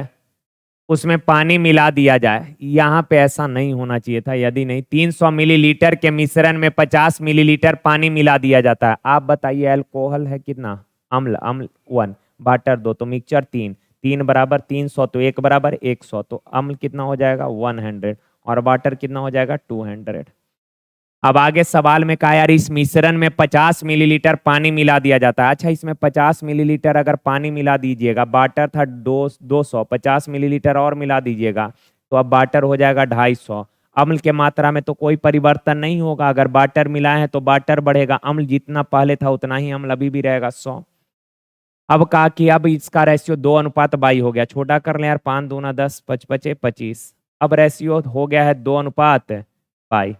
उसमें पानी मिला दिया जाए, यहाँ पे ऐसा नहीं होना चाहिए था, यदि नहीं, 300 मिलीलीटर के मिश्रण में 50 मिलीलीटर पानी मिला दिया जाता है। आप बताइए अल्कोहल है कितना, अम्ल, अम्ल 1, वाटर 2, तो मिक्सचर 3, 3 बराबर 300, तो 1 बराबर 100, तो अम्ल कितना हो जाएगा 100, और वाटर कितना हो जाएगा 200। अब आगे सवाल में कहा यार इस मिश्रण में 50 मिलीलीटर पानी मिला दिया जाता है। अच्छा, इसमें 50 मिलीलीटर अगर पानी मिला दीजिएगा, वाटर था 200, 50 मिलीलीटर और मिला दीजिएगा तो अब वाटर हो जाएगा 250। अम्ल के मात्रा में तो कोई परिवर्तन नहीं होगा, अगर वाटर मिलाए हैं तो वाटर बढ़ेगा, अम्ल जितना पहले था उतना ही अम्ल अभी भी रहेगा 100। अब कहा कि अब इसका रेशियो 2:22 हो गया, छोटा कर लें यार, 5 दूना 10, 5×5 = 25। अब रेशियो हो गया है 2:22।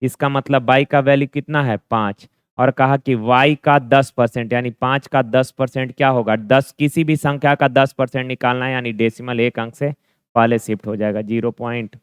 इसका मतलब y का वैल्यू कितना है 5, और कहा कि y का 10% यानी 5 का 10% क्या होगा 10, किसी भी संख्या का 10% निकालना है यानी डेसिमल 1 अंक से पहले शिफ्ट हो जाएगा 0 पॉइंट।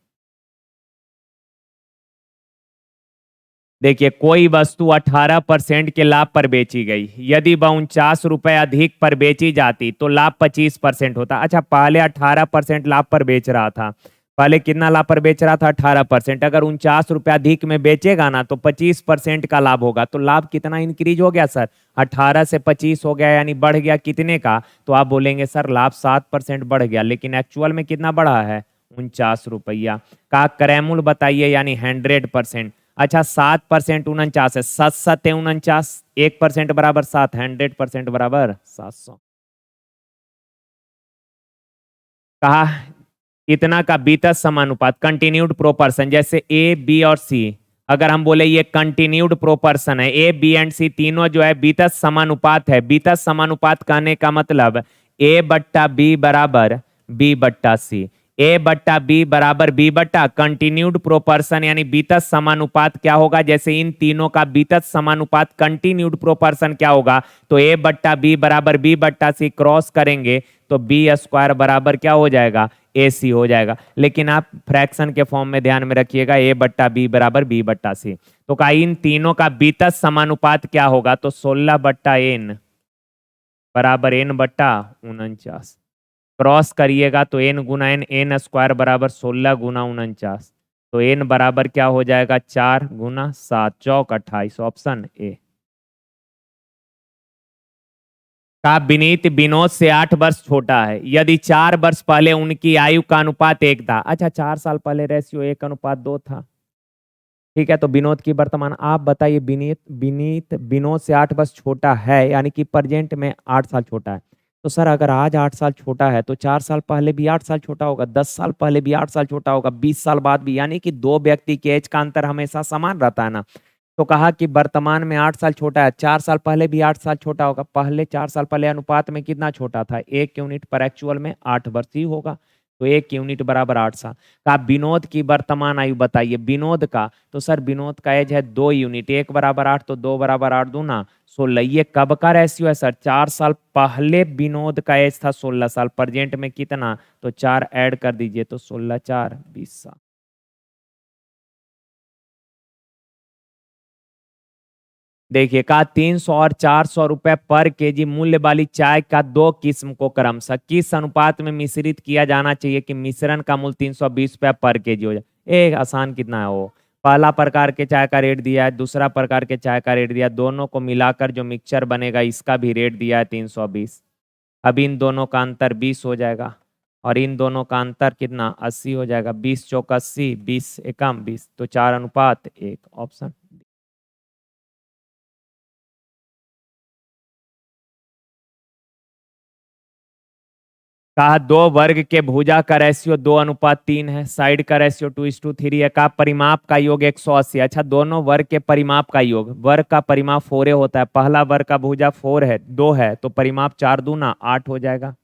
देखिए कोई वस्तु 18% के लाभ पर बेची गई, यदि वह 49 रुपए अधिक पर बेची जाती तो लाभ 25% होता। अच्छा, पहले 18% लाभ पर बेच रहा था, पहले कितना लाभ पर बेच रहा था 18%, अगर 49 रुपए अधिक में बेचेगा ना तो 25% का लाभ होगा, तो लाभ कितना इंक्रीज हो गया सर, 18 से 25 हो गया, यानी बढ़ गया कितने का, तो आप बोलेंगे सर लाभ 7% बढ़ गया, लेकिन एक्चुअल में कितना बढ़ा है 49 रुपया। का क्रयमूल्य बताइए यानी 100%। अच्छा, 7% 49 है, 7×7 = 49, 1% बराबर 7, 100% बराबर 700। कहा इतना का बीतत समानुपात कंटिन्यूड प्रोपर्शन, जैसे ए बी और सी, अगर हम बोले ये कंटिन्यूड प्रोपर्शन है, ए बी एंड सी तीनों जो है बीतत समानुपात है। बीतत समानुपात कहने का मतलब A/B बराबर B/C, A/B बराबर B/, कंटिन्यूड प्रोपर्शन यानी बीतत समानुपात क्या होगा, जैसे इन तीनों का बीतत समानुपात कंटिन्यूड प्रोपर्शन क्या होगा, तो A/B बराबर B/C क्रॉस करेंगे तो B² बराबर क्या हो जाएगा AC हो जाएगा। लेकिन आप फ्रैक्शन के फॉर्म में ध्यान में रखिएगा A/B बराबर B/C। तो का इन तीनों का बीतत समानुपात क्या होगा, तो 16/n बराबर n/49, क्रॉस करिएगा तो n×n, n² बराबर 16×49, तो n बराबर क्या हो जाएगा 4×7, चौक 28, ऑप्शन ए। का विनीत विनोद से 8 वर्ष छोटा है, यदि 4 वर्ष पहले उनकी आयु का अनुपात 1 था। अच्छा, 4 साल पहले रेशियो 1:2 था, ठीक है, तो विनोद की वर्तमान, आप बताइए विनीत विनीत विनोद से 8 वर्ष छोटा है यानी कि प्रेजेंट में 8 साल छोटा है। तो सर अगर आज 8 साल छोटा है तो 4 साल पहले भी 8 साल छोटा होगा, 10 साल पहले भी 8 साल छोटा होगा, 20 साल बाद भी, यानी कि दो व्यक्ति के एज का अंतर हमेशा समान रहता है ना। तो कहा कि वर्तमान में 8 साल छोटा है, 4 साल पहले भी 8 साल छोटा होगा, पहले 4 साल पहले अनुपात में कितना छोटा था 1 यूनिट, पर एक्चुअल में 8 वर्ष ही होगा, तो 1 यूनिट बराबर 8 साल। का विनोद की वर्तमान आयु बताइए, विनोद का, तो सर विनोद का एज है 2 यूनिट, 1 बराबर 8 तो 2 बराबर 8 दूना 16। ये कब का रेशियो है सर, 4 साल पहले विनोद का एज था 16 साल, प्रेजेंट में कितना, तो 4 ऐड कर दीजिए तो 16 4 20 साल। देखिए कहा 300 और 400 रुपए पर केजी मूल्य वाली चाय का दो किस्म को क्रमशः किस अनुपात में मिश्रित किया जाना चाहिए कि मिश्रण का मूल्य 320 रुपए पर केजी हो जाए। एक आसान कितना है वो, पहला प्रकार के चाय का रेट दिया है, दूसरा प्रकार के चाय का रेट दिया है, दोनों को मिलाकर जो मिक्सचर बनेगा इसका भी रेट दिया है 320। अब इन दोनों का अंतर 20 हो जाएगा और इन दोनों का अंतर कितना 80 हो जाएगा, 20 चौक 80, 20 एकम 20, तो 4:1, ऑप्शन। कहा दो वर्ग के भुजा का रेशियो 2:3 है, साइड का रेशियो 2:3 है, कहा परिमाप का योग 180। अच्छा, दोनों वर्ग के परिमाप का योग, वर्ग का परिमाप 4 होता है, पहला वर्ग का भुजा 4 है 2 है, तो परिमाप 4 दूना 8 हो जाएगा।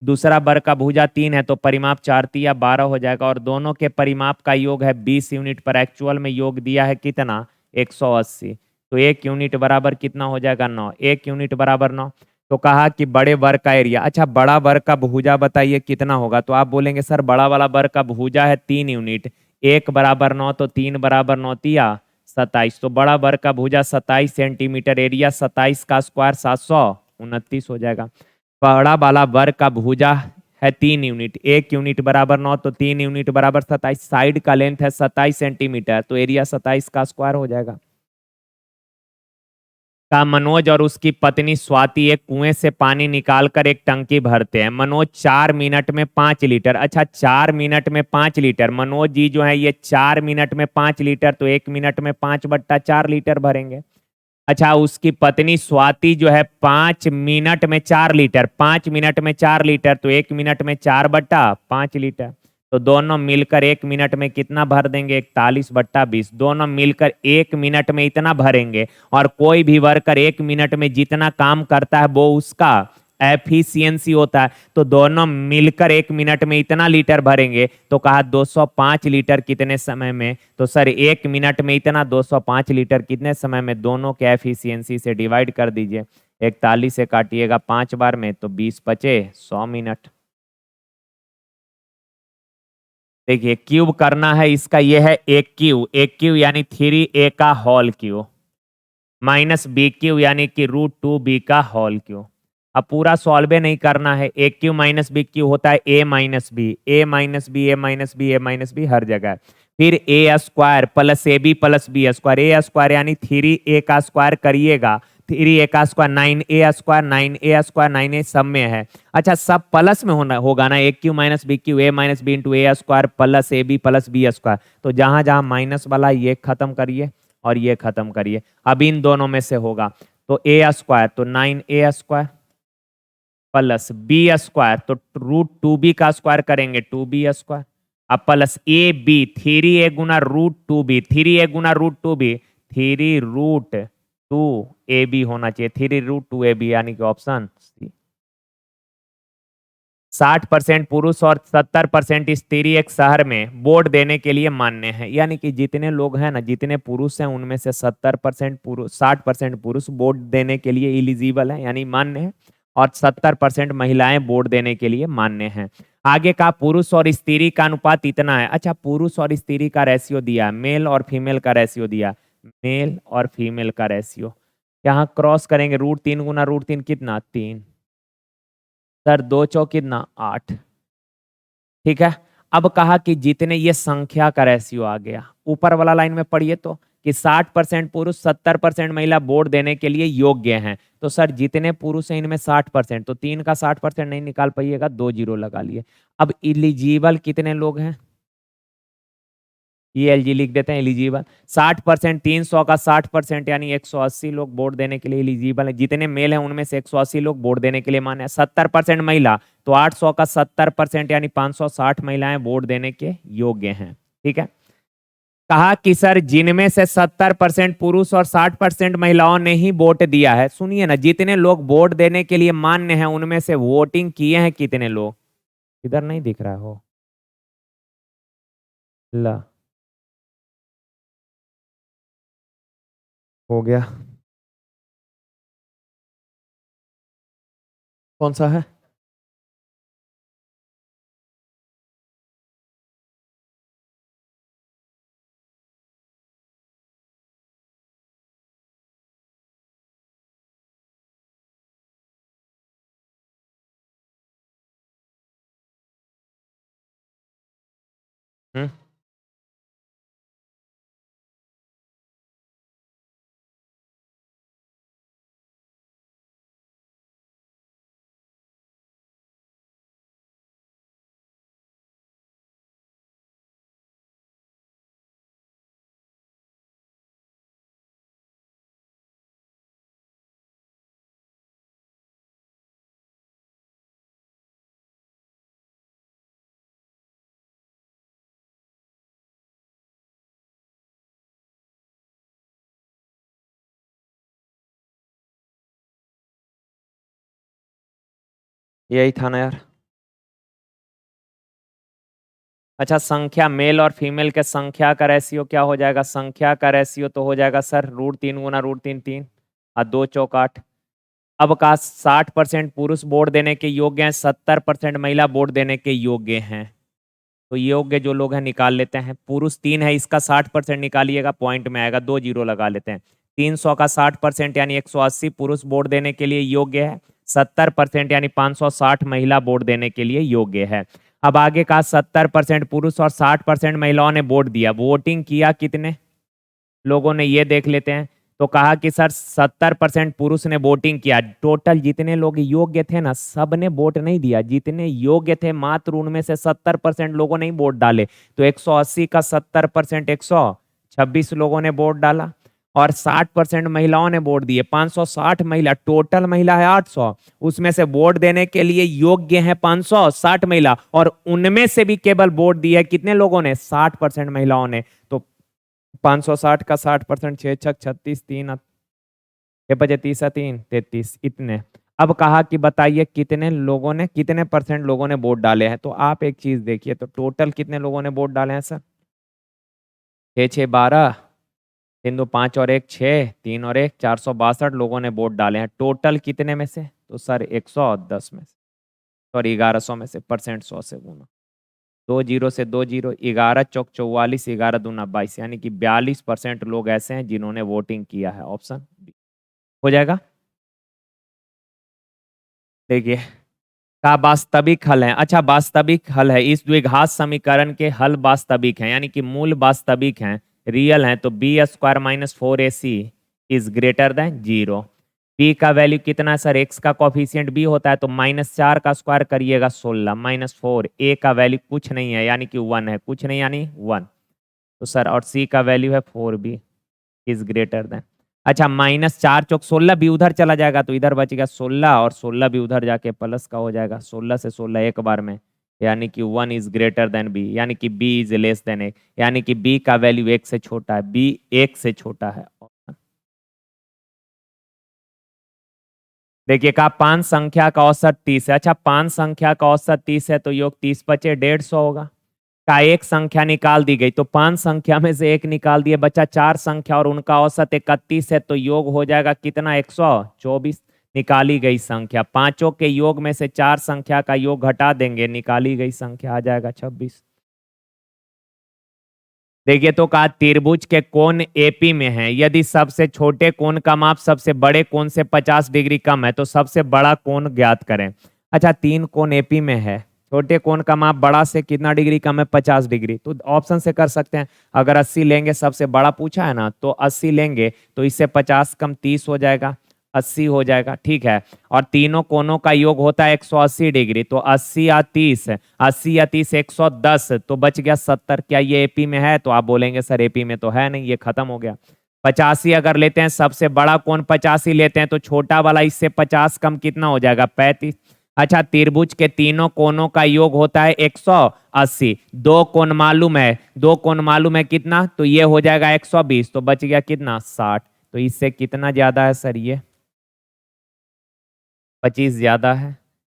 दूसरा वर्ग का भुजा 3 है तो परिमाप 4 × 3 = 12 हो जाएगा, और दोनों के परिमाप का योग है 20 यूनिट, पर एक्चुअल में योग दिया है कितना, 180। तो 1 यूनिट बराबर कितना हो जाएगा, 9। 1 यूनिट बराबर 9। तो कहा कि बड़े वर्ग का एरिया, अच्छा बड़ा वर्ग का भुजा बताइए कितना होगा, तो आप बोलेंगे सर बड़ा वाला वर्ग का भुजा है 3 यूनिट, 1 = 9, तो 3 × 9 = 27। तो बड़ा वर्ग का भुजा 27 सेंटीमीटर, एरिया 27 का स्क्वायर 729 हो जाएगा। बड़ा वाला वर्ग का भुजा है 3 यूनिट, 1 यूनिट बराबर 9, तो 3 यूनिट बराबर 27, साइड का लेंथ है 27 सेंटीमीटर, तो एरिया 27 का स्क्वायर हो जाएगा। का मनोज और उसकी पत्नी स्वाति एक कुएं से पानी निकालकर एक टंकी भरते हैं। मनोज 4 मिनट में 5 लीटर, अच्छा 4 मिनट में 5 लीटर, मनोज जी जो है ये 4 मिनट में 5 लीटर, तो 1 मिनट में 5/4 लीटर भरेंगे। अच्छा उसकी पत्नी स्वाति जो है 5 मिनट में 4 लीटर, 5 मिनट में 4 लीटर, तो 1 मिनट में 4/5 लीटर। तो दोनों मिलकर 1 मिनट में कितना भर देंगे, 41/20। दोनों मिलकर 1 मिनट में इतना भरेंगे, और कोई भी वर्कर 1 मिनट में जितना काम करता है वो उसका एफिशिएंसी होता है। तो दोनों मिलकर 1 मिनट में इतना लीटर भरेंगे, तो कहा 205 लीटर कितने समय में, तो सर 1 मिनट में इतना 205 लीटर कितने समय में, दोनों के एफिशिएंसी से डिवाइड कर दीजिए। 41 से काटिएगा 5 बार में, तो 20 बचे 100 मिनट। देखिए क्यूब करना है इसका, यह है एक क्यू यानी 3a का होल क्यू, माइनस b³ यानी कि √2b का होल क्यू। अब पूरा सॉल्वे नहीं करना है, a³ माइनस b³ होता है a minus B, a minus B, a minus B, a minus B हर जगह। फिर a² plus ab plus b², a² यानी 3a का स्क्वायर करिएगा, 3a का स्क्वायर 9a², 9a², 9a सब में है। अच्छा सब प्लस में होना होगा ना, a³ minus b³ a minus B into a² plus ab plus b²। तो जहां जहां माइनस वाला ये खत्म करिए और ये खत्म करिए, अब इन दोनों में से होगा। तो a² तो 9a² प्लस b² तो √2b का स्क्वायर करेंगे 2b², अब plus ab 3a × √2b, 3a × √2b, 3√2ab होना चाहिए, 3√2ab यानी कि ऑप्शन सी। 60% पुरुष और 70% स्त्री एक शहर में वोट देने के लिए मान्य है, यानी कि जितने लोग हैं ना, जितने पुरुष हैं उनमें से 70% पुरुष, 60% पुरुष वोट देने के लिए इलिजिबल है यानी मान्य है, और 70% महिलाएं वोट देने के लिए मान्य हैं। आगे का पुरुष और स्त्री का अनुपात इतना है। अच्छा पुरुष और स्त्री का रेशियो दिया, मेल और फीमेल का रेशियो दिया, मेल और फीमेल का रेशियो यहाँ क्रॉस करेंगे, √3 × √3 कितना 3, सर 2×4 कितना 8। ठीक है। अब कहा कि जितने, ये संख्या का रेशियो आ गया, ऊपर वाला लाइन में पढ़िए तो कि 60% पुरुष 70% महिला वोट देने के लिए योग्य हैं। तो सर जितने पुरुष हैं इनमें 60%, तो 3 का 60% नहीं निकाल पाइएगा, 2 जीरो लगा लिए। अब इलिजिबल कितने लोग हैं, ये एलजी लिख देते हैं एलिजिबल, 60%, 300 का 60% यानी 180 लोग वोट देने के लिए एलिजिबल है। जितने मेल हैं उनमें से 180 लोग वोट देने के लिए मान्य है। 70% महिला, तो 800 का 70% यानी 560 महिलाएं वोट देने के योग्य हैं। ठीक है। कहा कि सर जिनमें से 70% पुरुष और 60% महिलाओं ने ही वोट दिया है, सुनिए ना, जितने लोग वोट देने के लिए मान्य हैं उनमें से वोटिंग किए हैं कितने लोग, इधर नहीं दिख रहा ला, हो गया, कौन सा है। हम्म। यही था ना यार। अच्छा, संख्या मेल और फीमेल के संख्या का रेशियो क्या हो जाएगा? संख्या का रेशियो तो हो जाएगा सर √3 गुना √3 3 और 2 चौक 8। अब का 60% पुरुष वोट देने के योग्य हैं, 70% महिला वोट देने के योग्य हैं। तो योग्य जो लोग हैं निकाल लेते हैं। पुरुष 3 है, इसका 60% निकालिएगा, पॉइंट में आएगा, 2 जीरो लगा लेते हैं। 300 का 60% यानी 180 पुरुष वोट देने के लिए योग्य है, 70% यानी 560 महिला वोट देने के लिए योग्य है। अब आगे का 70% पुरुष और 60% महिलाओं ने वोट दिया, वोटिंग किया कितने लोगों ने ये देख लेते हैं। तो कहा कि सर 70% पुरुष ने वोटिंग किया, टोटल जितने लोग योग्य थे ना सब ने वोट नहीं दिया, जितने योग्य थे मात्र उनमें से 70% लोगों ने ही वोट डाले। तो 180 का 70% 126 लोगों ने वोट डाला और 60% महिलाओं ने वोट दिए, 560 महिला, टोटल महिला है 800, उसमें से वोट देने के लिए योग्य है 560 महिला और उनमें से भी केवल वोट दिए कितने लोगों ने? 60% महिलाओं ने। तो 560 का 60%, 6 छक 36, 3 ये बचे 30 3 33 इतने। अब कहा कि बताइए कितने लोगों ने, कितने परसेंट लोगों ने वोट डाले हैं? तो आप एक चीज देखिए, तो टोटल कितने लोगों ने वोट डाले हैं सर? 6 6 12, 3 2 5 और 1 6, 3 और 1 462 लोगों ने वोट डाले हैं। टोटल कितने में से? तो सर 110 में से, सॉरी 1100 में से, परसेंट 100 से गुना, 2 जीरो से 2 जीरो, 11 चौक 44, 11 दूना 22, यानी कि 42% लोग ऐसे हैं जिन्होंने वोटिंग किया है। ऑप्शन बी हो जाएगा। देखिए का वास्तविक हल है। अच्छा, वास्तविक हल है, इस द्विघात समीकरण के हल वास्तविक हैं यानी कि मूल वास्तविक हैं, रियल हैं। तो b² - 4ac is greater than 0। b का वैल्यू कितना है सर? x का कॉफिशियंट b होता है, तो -4 का स्क्वायर करिएगा 16, -4, a का वैल्यू कुछ नहीं है यानी कि 1 है, कुछ नहीं यानी 1। तो सर और c का वैल्यू है 4b इज ग्रेटर देन। अच्छा, -4 चौक 16 भी उधर चला जाएगा तो इधर बचेगा 16 और 16 भी उधर जाके प्लस का हो जाएगा, 16 से 16 एक बार में, यानी कि 1 इज ग्रेटर देन बी, यानी कि बी इज लेस देन ए, यानी कि बी का वैल्यू 1 से छोटा है, बी 1 से छोटा है। देखिए का 5 संख्या का औसत 30 है। अच्छा, 5 संख्या का औसत 30 है तो योग 30 बचे 150 होगा। का एक संख्या निकाल दी गई, तो 5 संख्या में से एक निकाल दिए, बचा 4 संख्या और उनका औसत 31 है, तो योग हो जाएगा कितना? 124। निकाली गई संख्या, पांचों के योग में से 4 संख्या का योग घटा देंगे, निकाली गई संख्या आ जाएगा 26। देखिए तो कहा त्रिभुज के कोण एपी में है, यदि सबसे छोटे कोण का माप सबसे बड़े कोण से 50 डिग्री कम है तो सबसे बड़ा कोण ज्ञात करें। अच्छा, 3 कोण एपी में है, छोटे कोण का माप बड़ा से कितना डिग्री कम है? 50 डिग्री। तो ऑप्शन से कर सकते हैं, अगर 80 लेंगे, सबसे बड़ा पूछा है ना, तो 80 लेंगे तो इससे 50 कम 30 हो जाएगा, 80 हो जाएगा, ठीक है। और तीनों कोनों का योग होता है 180 डिग्री, तो 80 या 30, 80 या 30 110, तो बच गया 70। क्या ये एपी में है? तो आप बोलेंगे सर एपी में तो है नहीं, ये खत्म हो गया। 85 अगर लेते हैं, सबसे बड़ा कोण 85 लेते हैं, तो छोटा वाला इससे 50 कम कितना हो जाएगा? 35। अच्छा, त्रिभुज के तीनों कोनों का योग होता है 180, दो कोण मालूम है, दो कोण मालूम है कितना? तो ये हो जाएगा 120, तो बच गया कितना? 60। तो इससे कितना ज्यादा है सर? ये 25 ज्यादा है।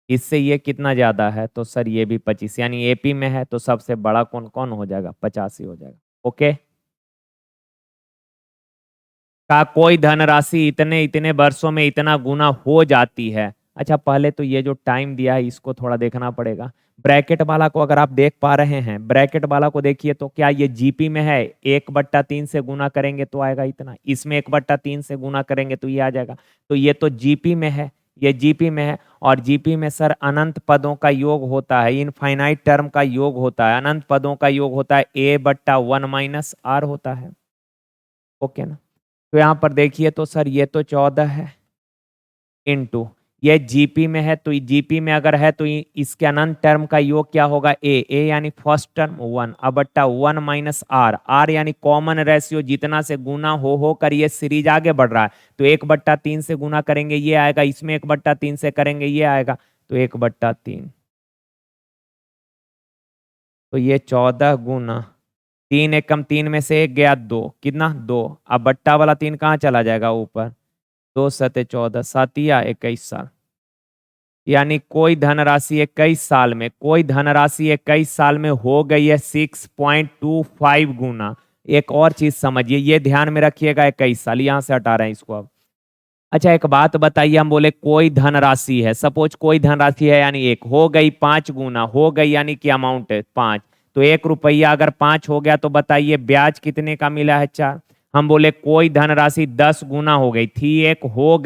इससे ये कितना ज्यादा है? तो सर ये भी 25, यानी एपी में है तो सबसे बड़ा कौन कौन हो जाएगा? 85 हो जाएगा। ओके। का कोई धनराशि इतने इतने वर्षों में इतना गुना हो जाती है। अच्छा, पहले तो ये जो टाइम दिया है इसको थोड़ा देखना पड़ेगा। ब्रैकेट वाला को अगर आप देख पा रहे हैं, ब्रैकेट वाला को देखिए, तो क्या ये जीपी में है? 1/3 से गुना करेंगे तो आएगा इतना, इसमें 1/3 से गुना करेंगे तो ये आ जाएगा। तो ये तो जीपी में है, ये जीपी में है, और जीपी में सर अनंत पदों का योग होता है, इनफाइनाइट टर्म का योग होता है, अनंत पदों का योग होता है, a/1 - r होता है। ओके ना? तो यहाँ पर देखिए तो सर ये तो 14 है, इंटू ये जीपी में है, तो जीपी में अगर है तो इसके अनंत टर्म का योग क्या होगा? ए यानी फर्स्ट टर्म 1 अब/1 - r, r यानी कॉमन रेशियो, जितना से गुना हो कर ये सीरीज आगे बढ़ रहा है, तो 1/3 से गुना करेंगे ये आएगा, इसमें 1/3 से करेंगे ये आएगा, तो 1/3। तो ये 14 गुना 3 एकम 3 में से एक गया 2, कितना? 2। अब बट्टा वाला 3 कहाँ चला जाएगा? ऊपर। 2 सते 14, 7 या 21 साल, यानी कोई धनराशि 21 साल में, कोई धनराशि 21 साल में हो गई है 6.25 गुना। एक और चीज समझिए, ये ध्यान में रखिएगा, 21 साल यहां से हटा रहे हैं इसको अब। अच्छा एक बात बताइए, हम बोले कोई धनराशि है, सपोज कोई धनराशि है यानी एक हो गई 5 गुना, हो गई यानी कि अमाउंट है 5, तो 1 रुपया अगर 5 हो गया तो बताइए ब्याज कितने का मिला है 4। हम बोले कोई धनराशि 10 गुना हो गई थी, एक हो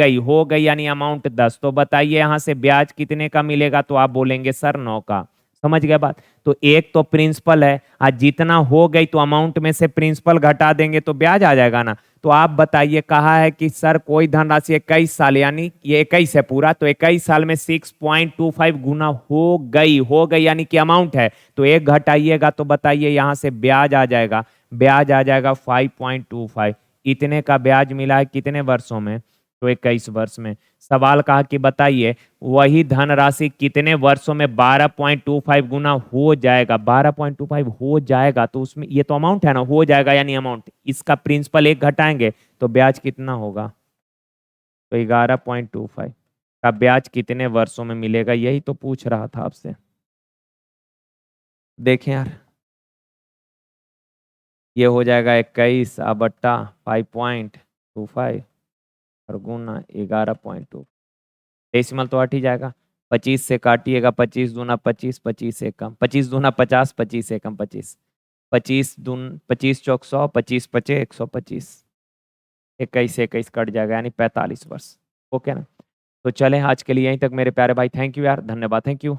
गई यानी अमाउंट 10, तो बताइए यहाँ से ब्याज कितने का मिलेगा, तो आप बोलेंगे सर 9 का। समझ गए बात। तो एक तो प्रिंसिपल है, आज जितना हो गई तो अमाउंट में से प्रिंसिपल घटा देंगे तो ब्याज आ जाएगा ना। तो आप बताइए, कहा है कि सर कोई धनराशि 21 साल, यानी ये 21 है पूरा, तो 21 साल में 6.25 गुना हो गई यानी कि अमाउंट है, तो एक घटाइएगा तो बताइए यहाँ से ब्याज आ जाएगा, ब्याज आ जाएगा 5.25। इतने का ब्याज मिला है कितने वर्षों में, तो 21 वर्ष में। सवाल कहा कि बताइए वही धनराशि कितने वर्षों में 12.25 गुना हो जाएगा, 12.25 हो जाएगा, तो उसमें ये तो अमाउंट है ना, हो जाएगा यानी अमाउंट, इसका प्रिंसिपल एक घटाएंगे तो ब्याज कितना होगा, तो 11.25 का ब्याज कितने वर्षों में मिलेगा, यही तो पूछ रहा था आपसे। देखें यार, ये हो जाएगा 21 बट्टा 5.25 और गुना 11.2, डेसिमल तो हट ही जाएगा, 25 से काटिएगा, 25 दूना 25, 25 से कम, 25 दूना 50, 25 से कम 25, 25 चौक 100, 25 पचे 125, 21 से 21 कट जाएगा यानी 45 वर्ष। ओके ना। तो चलें आज के लिए यहीं तक मेरे प्यारे भाई, थैंक यू यार, धन्यवाद, थैंक यू।